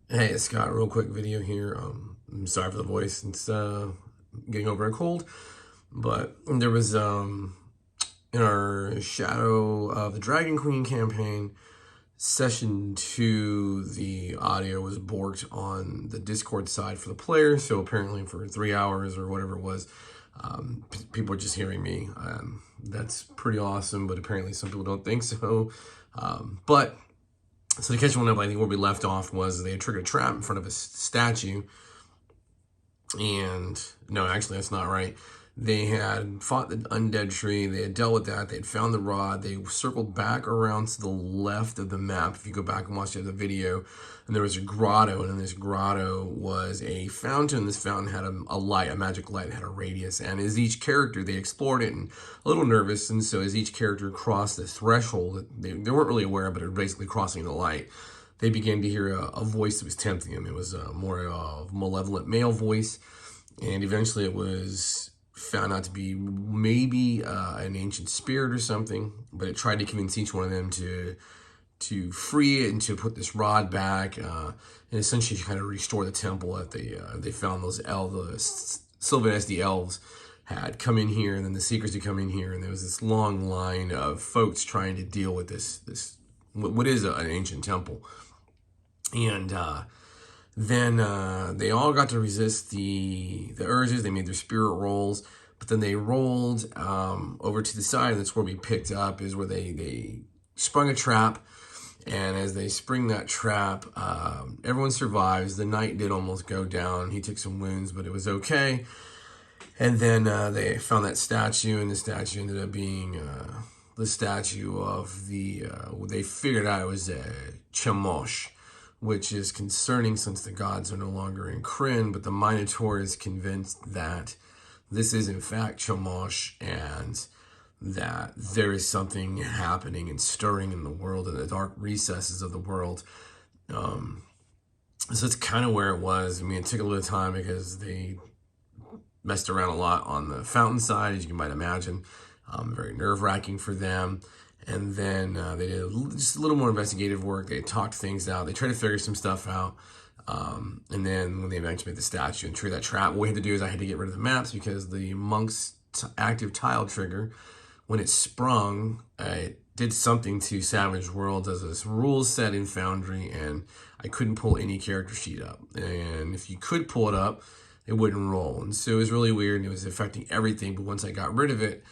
Hey, it's Scott. Real quick video here. I'm sorry for the voice. It's getting over a cold, but there was in our Shadow of the Dragon Queen campaign session 2, the audio was borked on the Discord side for the player. So apparently, for 3 hours or whatever it was, people are just hearing me. That's pretty awesome, but apparently some people don't think so. But so to catch one up, I think where we left off was they had triggered a trap in front of a statue. And no, actually, that's not right. They had fought the undead tree. They had dealt with that. They had found the rod. They circled back around to the left of the map. If you go back and watch the other video, and there was a grotto, and in this grotto was a fountain. This fountain had a light, a magic light. It had a radius. And as each character, they explored it and a little nervous. And so as each character crossed this threshold, they weren't really aware, but it was basically crossing the light. They began to hear a voice that was tempting them. It was more a malevolent male voice, and eventually it was found out to be maybe an ancient spirit or something. But it tried to convince each one of them to free it and to put this rod back, and essentially kind of restore the temple that they found. Those Sylvanas the elves had come in here, and then the Seekers had come in here, and there was this long line of folks trying to deal with this what is an ancient temple. And then they all got to resist the urges. They made their spirit rolls, but then they rolled over to the side. And that's where we picked up, is where they sprung a trap. And as they spring that trap, everyone survives. The knight did almost go down. He took some wounds, but it was okay. And then they found that statue, and the statue ended up being the statue of they figured out it was Chemosh, which is concerning since the gods are no longer in Krynn, but the Minotaur is convinced that this is in fact Chemosh, and that there is something happening and stirring in the world, in the dark recesses of the world. So that's kind of where it was. I mean, it took a little time because they messed around a lot on the fountain side, as you might imagine. Very nerve-wracking for them. And then they did just a little more investigative work. They talked things out. They tried to figure some stuff out. And then when they eventually made the statue and triggered that trap, what we had to do is I had to get rid of the maps, because the monk's active tile trigger, when it sprung, it did something to Savage Worlds as this rules set in Foundry, and I couldn't pull any character sheet up. And if you could pull it up, it wouldn't roll. And so it was really weird, and it was affecting everything. But once I got rid of it,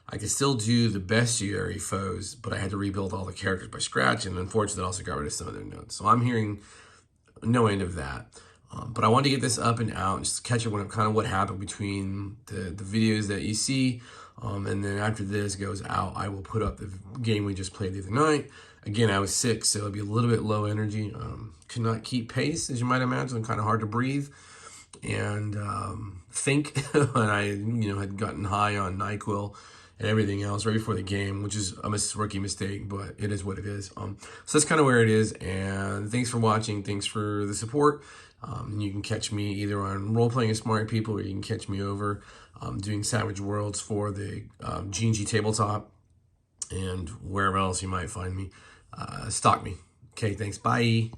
I could still do the bestiary foes, but I had to rebuild all the characters by scratch, and unfortunately, I also got rid of some of their notes. So I'm hearing no end of that. But I wanted to get this up and out, just to catch up on kind of what happened between the videos that you see. And then after this goes out, I will put up the game we just played the other night. Again, I was sick, so it'll be a little bit low energy. Could not keep pace, as you might imagine. Kind of hard to breathe and think. And I, had gotten high on NyQuil and everything else right before the game, which is a rookie mistake, but it is what it is. So that's kind of where it is. And thanks for watching. Thanks for the support. And you can catch me either on Role Playing as Smart People, or you can catch me over doing Savage Worlds for the G&G Tabletop, and wherever else you might find me. Stalk me. Okay, thanks. Bye.